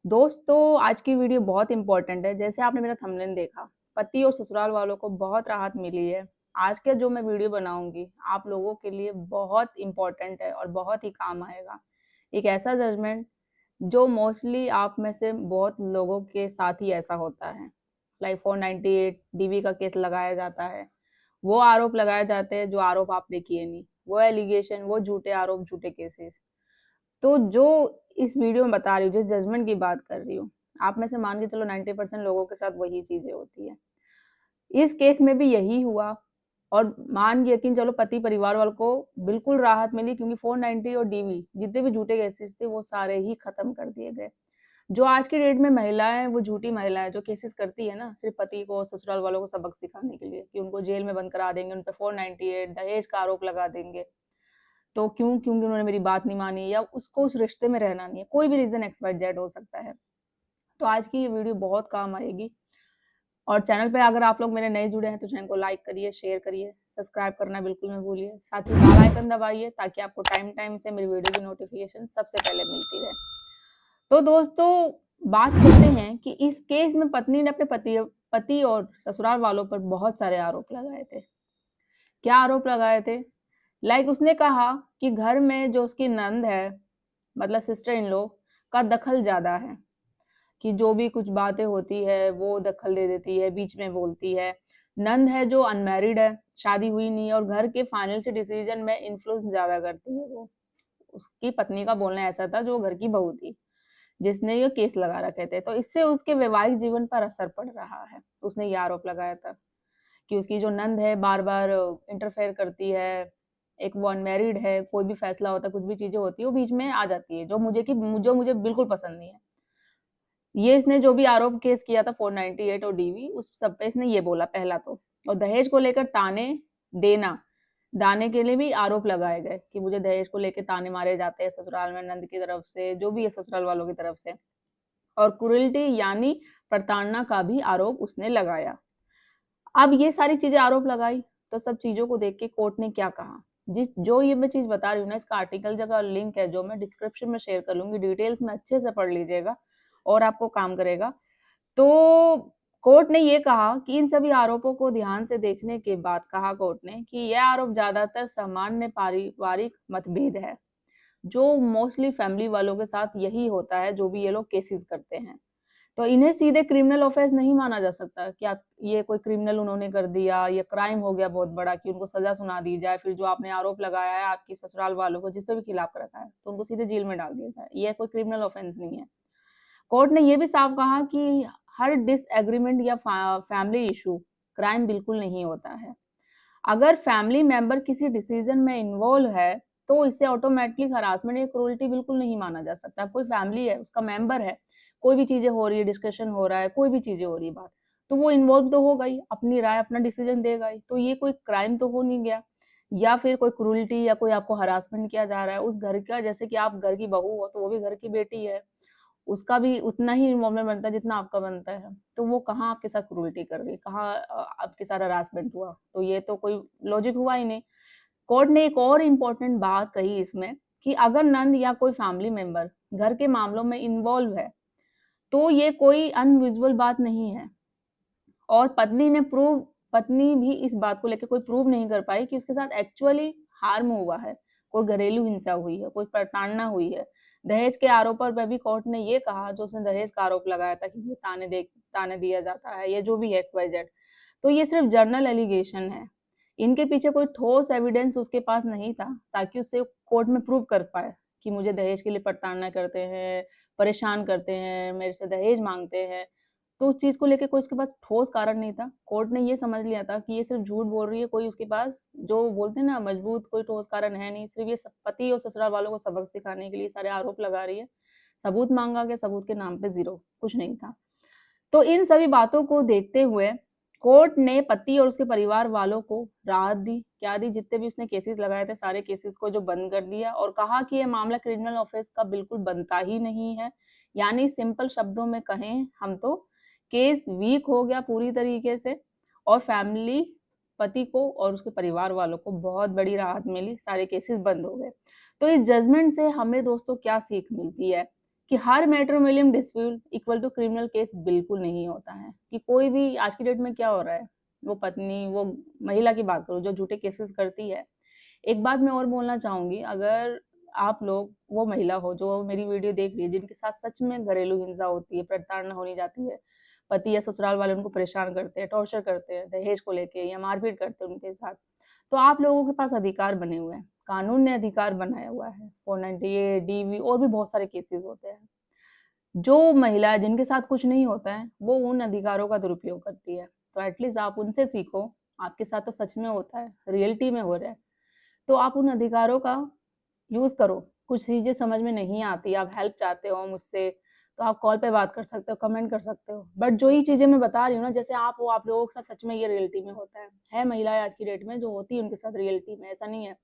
दोस्तों आज की वीडियो बहुत इंपॉर्टेंट है। जैसे आपने मेरा थंबनेल देखा, पति और ससुराल वालों को बहुत राहत मिली है। आज के जो मैं वीडियो बनाऊंगी आप लोगों के लिए बहुत इंपॉर्टेंट है और बहुत ही काम आएगा। एक ऐसा जजमेंट जो मोस्टली आप में से बहुत लोगों के साथ ही ऐसा होता है। लाइक 498 डीवी का केस लगाया जाता है, वो आरोप लगाए जाते हैं जो आरोप आपने किए नहीं, वो एलिगेशन, वो झूठे आरोप, झूठे केसेस। तो जो इस वीडियो में बता रही हूँ, जिस जजमेंट की बात कर रही हूँ, आप में से मान के चलो 90% लोगों के साथ वही चीजें होती है। इस केस में भी यही हुआ और मान के यकीन चलो पति परिवार वालों को बिल्कुल राहत मिली, क्योंकि 490 और डीवी जितने भी झूठे केसेस थे वो सारे ही खत्म कर दिए गए। जो आज की डेट में महिलाएं, वो झूठी महिलाएं जो केसेस करती है ना, सिर्फ पति को ससुराल वालों को सबक सिखाने के लिए कि उनको जेल में बंद करा देंगे, उन पे 498 दहेज का आरोप लगा देंगे, तो क्योंकि उन्होंने मेरी बात नहीं मानी या उसको उस रिश्ते में रहना नहीं है, कोई भी रीजन एक्स वाई जेड हो सकता है। तो आज की ये वीडियो बहुत काम आएगी। और चैनल पे अगर आप लोग मेरे नए जुड़े हैं तो चैनल को लाइक करिए, शेयर करिए, सब्सक्राइब करना बिल्कुल मत भूलिए, साथ ही बेल आइकन दबाइए ताकि आपको टाइम टाइम से मेरी वीडियो की नोटिफिकेशन सबसे पहले मिलती रहे। तो दोस्तों बात करते हैं कि इस केस में पत्नी ने अपने पति और ससुराल वालों पर बहुत सारे आरोप लगाए थे। क्या आरोप लगाए थे? लाइक उसने कहा कि घर में जो उसकी नंद है, मतलब सिस्टर इन लॉ का दखल ज्यादा है, कि जो भी कुछ बातें होती है वो दखल दे देती है, बीच में बोलती है। नंद है जो अनमैरिड है, शादी हुई नहीं है, और घर के फाइनेंशियल डिसीजन में इन्फ्लुएंस ज्यादा करती है वो। उसकी पत्नी का बोलना ऐसा था, जो घर की बहू थी जिसने ये केस लगा रखे थे, तो इससे उसके वैवाहिक जीवन पर असर पड़ रहा है। तो उसने ये आरोप लगाया था कि उसकी जो नंद है बार बार इंटरफेयर करती है, एक वो अनमैरिड है, कोई भी फैसला होता है, कुछ भी चीजें होती है वो बीच में आ जाती है, जो मुझे बिल्कुल पसंद नहीं है। ये इसने जो भी आरोप केस किया था 498 और डीवी, उस सब पे इसने ये बोला पहला तो। और दहेज को लेकर ताने देना, दाने के लिए भी आरोप लगाए गए कि मुझे दहेज को लेकर ताने मारे जाते हैं ससुराल में, नंद की तरफ से, जो भी है ससुराल वालों की तरफ से। और क्रूरल्टी यानी प्रताड़ना का भी आरोप उसने लगाया। अब ये सारी चीजें आरोप लगाई, तो सब चीजों को देख के कोर्ट ने क्या कहा, जिस जो ये मैं चीज बता रही हूँ ना, इसका आर्टिकल जगह लिंक है जो मैं डिस्क्रिप्शन में शेयर कर लूंगी, डिटेल्स में अच्छे से पढ़ लीजिएगा और आपको काम करेगा। तो कोर्ट ने ये कहा कि इन सभी आरोपों को ध्यान से देखने के बाद कहा कोर्ट ने कि यह आरोप ज्यादातर सामान्य पारिवारिक मतभेद है, जो मोस्टली फैमिली वालों के साथ यही होता है, जो भी ये लोग केसेस करते हैं। तो इन्हें सीधे क्रिमिनल ऑफेंस नहीं माना जा सकता कि आप ये कोई क्रिमिनल उन्होंने कर दिया, ये क्राइम हो गया बहुत बड़ा कि उनको सजा सुना दी जाए, फिर जो आपने आरोप लगाया है आपकी ससुराल वालों को जिस पे भी खिलाफ रखा है तो उनको सीधे जेल में डाल दिया जाए, ये कोई क्रिमिनल ऑफेंस नहीं है। कोर्ट ने ये भी साफ कहा कि हर डिसएग्रीमेंट या फैमिली इशू क्राइम बिल्कुल नहीं होता है। अगर फैमिली मेंबर किसी डिसीजन में इन्वॉल्व है तो इसे ऑटोमेटिकली हरासमेंट या क्रूरल्टी बिल्कुल नहीं माना जा सकता। कोई फैमिली है, उसका मेंबर है, कोई भी चीजें हो रही है, डिस्कशन हो रहा है, कोई भी चीजें हो रही है, बात, तो वो इन्वॉल्व तो होगा ही, अपनी राय अपना डिसीजन देगा ही, तो ये कोई क्राइम तो हो नहीं गया। या फिर कोई क्रूरल्टी या कोई आपको हरासमेंट किया जा रहा है उस घर का, जैसे कि आप घर की बहू हो तो वो भी घर की बेटी है, उसका भी उतना ही इन्वॉल्वमेंट बनता है जितना आपका बनता है, तो वो कहाँ आपके साथ क्रूरल्टी कर रही है, कहाँ आपके साथ हरासमेंट हुआ, तो ये तो कोई लॉजिक हुआ ही नहीं। कोर्ट ने एक और इम्पोर्टेंट बात कही इसमें कि अगर नंद या कोई फैमिली मेंबर घर के मामलों में इन्वॉल्व है तो ये कोई अनविजुअल बात नहीं है, और पत्नी भी इस बात को लेकर कोई प्रूव नहीं कर पाई कि उसके साथ एक्चुअली हार्म हुआ है, कोई घरेलू हिंसा हुई है, कोई प्रताड़ना हुई है। दहेज के आरोपों पर भी कोर्ट ने ये कहा, जो उसने दहेज का आरोप लगाया था कि ताने दिया जाता है, ये जो भी है एक्स वाई जेड, तो ये सिर्फ जर्नल एलिगेशन है। इनके पीछे कोई ठोस एविडेंस उसके पास नहीं था ताकि उससे कोर्ट में प्रूव कर पाए कि मुझे दहेज के लिए प्रताड़ना करते हैं, परेशान करते हैं, मेरे से दहेज मांगते हैं। तो उस चीज को लेके कोई उसके पास ठोस कारण नहीं था। कोर्ट ने ये समझ लिया था कि ये सिर्फ झूठ बोल रही है, कोई उसके पास जो बोलते हैं ना मजबूत कोई ठोस कारण है नहीं, सिर्फ ये पति और ससुराल वालों को सबक सिखाने के लिए सारे आरोप लगा रही है। सबूत मांगा गया, सबूत के नाम पे जीरो, कुछ नहीं था। तो इन सभी बातों को देखते हुए कोर्ट ने पति और उसके परिवार वालों को राहत दी। क्या दी? जितने भी उसने केसेस लगाए थे सारे केसेस को जो बंद कर दिया, और कहा कि यह मामला क्रिमिनल ऑफेंस का बिल्कुल बनता ही नहीं है। यानी सिंपल शब्दों में कहें हम तो केस वीक हो गया पूरी तरीके से, और फैमिली, पति को और उसके परिवार वालों को बहुत बड़ी राहत मिली, सारे केसेस बंद हो गए। तो इस जजमेंट से हमें दोस्तों क्या सीख मिलती है कि हर matrimonial dispute equal to criminal case बिल्कुल नहीं होता है। कि कोई भी आज की डेट में क्या हो रहा है, वो पत्नी, वो महिला की बात करूँ जो झूठे केसेस करती है। एक बात मैं और बोलना चाहूँगी, अगर आप लोग वो महिला हो जो मेरी वीडियो देख रही है, जिनके साथ सच में घरेलू हिंसा होती है, प्रताड़ना होनी जाती है, पति या ससुराल वाले उनको परेशान करते हैं, टॉर्चर करते हैं दहेज को लेके या मारपीट करते हैं उनके साथ, तो आप लोगों के पास अधिकार बने हुए हैं। कानून ने अधिकार बनाया हुआ है। 498 डीवी और भी बहुत सारे केसेस होते हैं। जो महिला जिनके साथ कुछ नहीं होता है, वो उन अधिकारों का दुरुपयोग करती है। तो एटलीस्ट आप उनसे सीखो। आपके साथ तो सच में होता है, रियलिटी में हो रहा है। तो आप उन अधिकारों का यूज़ करो। कुछ चीज़ें समझ में नहीं आती, आप हेल्प चाहते हो मुझसे, तो आप कॉल पे बात कर सकते हो, कमेंट कर सकते हो। बट जो ये चीज़ें मैं बता रही हूँ ना, जैसे आप हो, आप लोगों के साथ सच में ये रियलिटी में होता है। महिलाएँ आज की डेट में जो होती है उनके साथ रियलिटी में, ऐसा नहीं है।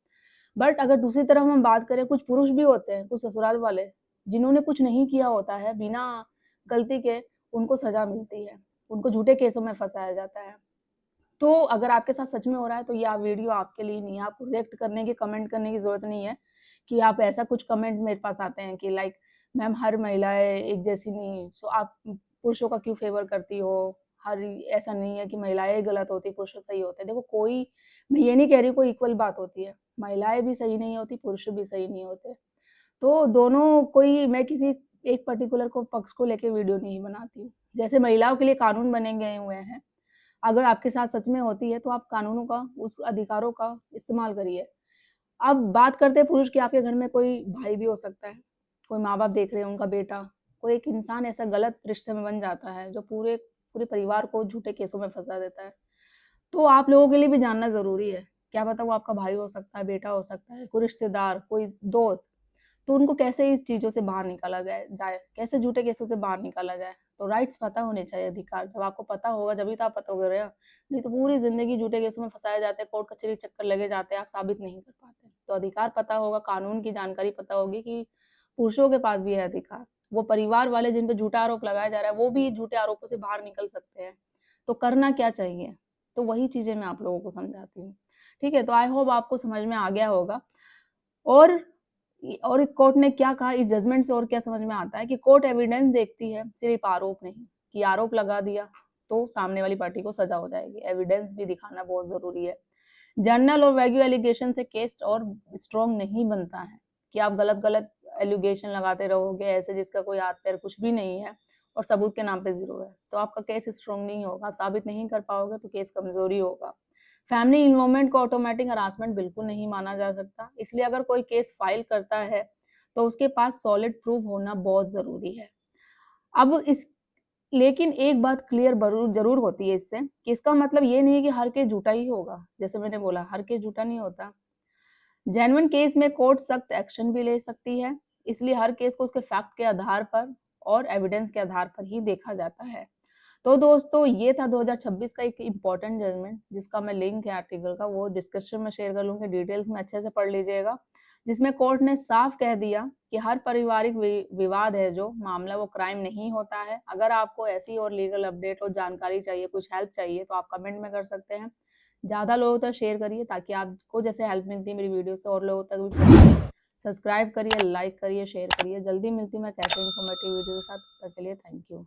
बट अगर दूसरी तरफ हम बात करें, कुछ पुरुष भी होते हैं, कुछ ससुराल वाले, जिन्होंने कुछ नहीं किया होता है, बिना गलती के उनको सज़ा मिलती है। उनको झूठे केसों में फँसाया जाता है। तो अगर आपके साथ सच में हो रहा है, तो ये वीडियो आपके लिए नहीं है। आपको रिएक्ट करने की, कमेंट करने की ज़रूरत नहीं है कि आप ऐसा कुछ कमेंट मेरे पास आते हैं कि लाइक मैम हर महिलाएँ एक जैसी नहीं, सो आप पुरुषों का क्यों फ़ेवर करती हो? ऐसा नहीं है कि महिलाएँ गलत होती, पुरुष सही होते हैं। देखो कोई, मैं ये नहीं कह रही कोई इक्वल बात होती है। महिलाएँ भी सही नहीं होती, पुरुष भी सही नहीं होते। तो दोनों, कोई मैं किसी एक पर्टिकुलर को पक्ष को लेके वीडियो नहीं बनाती हूँ। जैसे महिलाओं के लिए कानून बने गए हुए हैं, अगर आपके साथ सच में होती है, तो आप कानूनों का, उस अधिकारों का इस्तेमाल करिए। अब बात करते हैं पुरुष की, आपके घर में कोई भाई भी हो सकता है, कोई माँ-बाप देख रहे हैं, उनका बेटा, कोई एक इंसान ऐसा गलत रिश्ते में बन जाता है, जो पूरे पूरे परिवार को झूठे केसों में फँसा देता है। तो आप लोगों के लिए भी जानना ज़रूरी है। क्या पता वो आपका भाई हो सकता है, बेटा हो सकता है, कोई रिश्तेदार, कोई दोस्त। तो उनको कैसे इस चीज़ों से बाहर निकाला जाए, कैसे झूठे केसों से बाहर निकाला जाए। तो राइट्स पता होने चाहिए, अधिकार। जब आपको पता होगा जभी तो आप पतोगे ना, नहीं तो पूरी ज़िंदगी झूठे केसों में फँसाए जाते हैं, कोर्ट कचहरी चक्कर लगे जाते हैं, आप साबित नहीं कर पाते। तो अधिकार पता होगा, कानून की जानकारी पता होगी कि पुरुषों के पास भी है अधिकार। वो परिवार वाले जिन पे झूठा आरोप लगाया जा रहा है, वो भी झूठे आरोपों से बाहर निकल सकते हैं। तो करना क्या चाहिए? तो वही चीज़ें मैं आप लोगों को समझाती हूँ। ठीक है? तो आई होप आपको समझ में आ गया होगा। और कोर्ट ने क्या कहा, इस जजमेंट से और क्या समझ में आता है कि कोर्ट एविडेंस देखती है, सिर्फ आरोप नहीं। कि आरोप लगा दिया तो सामने वाली पार्टी को सजा हो जाएगी। एविडेंस भी दिखाना बहुत ज़रूरी है। जर्नल और वैग्यू एलिगेशन से केस और स्ट्रॉन्ग नहीं बनता है। कि आप गलत-गलत एलिगेशन लगाते रहोगे ऐसे, जिसका कोई हाथ-पैर कुछ भी नहीं है और सबूत के नाम पे ज़ीरो है, तो आपका केस स्ट्रॉन्ग नहीं होगा। आप साबित नहीं कर पाओगे तो केस कमज़ोरी होगा। फैमिली इन्वॉल्वमेंट को ऑटोमेटिक हरासमेंट बिल्कुल नहीं माना जा सकता। इसलिए अगर कोई केस फाइल करता है, तो उसके पास सॉलिड प्रूफ होना बहुत ज़रूरी है। अब इस लेकिन एक बात क्लियर ज़रूर होती है इससे, कि इसका मतलब ये नहीं है कि हर केस झूठा ही होगा। जैसे मैंने बोला, हर केस झूठा नहीं होता। जेन्युइन केस में कोर्ट सख्त एक्शन भी ले सकती है। इसलिए हर केस को उसके फैक्ट के आधार पर और एविडेंस के आधार पर ही देखा जाता है। तो दोस्तों, ये था 2026 का एक इम्पोर्टेंट जजमेंट, जिसका मैं लिंक है आर्टिकल का, वो डिस्क्रिप्शन में शेयर कर लूँगी, डिटेल्स में अच्छे से पढ़ लीजिएगा। जिसमें कोर्ट ने साफ कह दिया कि हर पारिवारिक विवाद है जो मामला, वो क्राइम नहीं होता है। अगर आपको ऐसी और लीगल अपडेट और जानकारी चाहिए, कुछ हेल्प चाहिए, तो आप कमेंट में कर सकते हैं। ज़्यादा लोगों तक शेयर करिए, ताकि आपको जैसे हेल्प मिलती है मेरी वीडियो से, और लोगों तक भी पहुँचे। सब्सक्राइब करिए, लाइक करिए, शेयर करिए। जल्दी मिलती हूँ मैं कैसे इन्फॉर्मेटिव वीडियो के साथ। तब तक के लिए थैंक यू।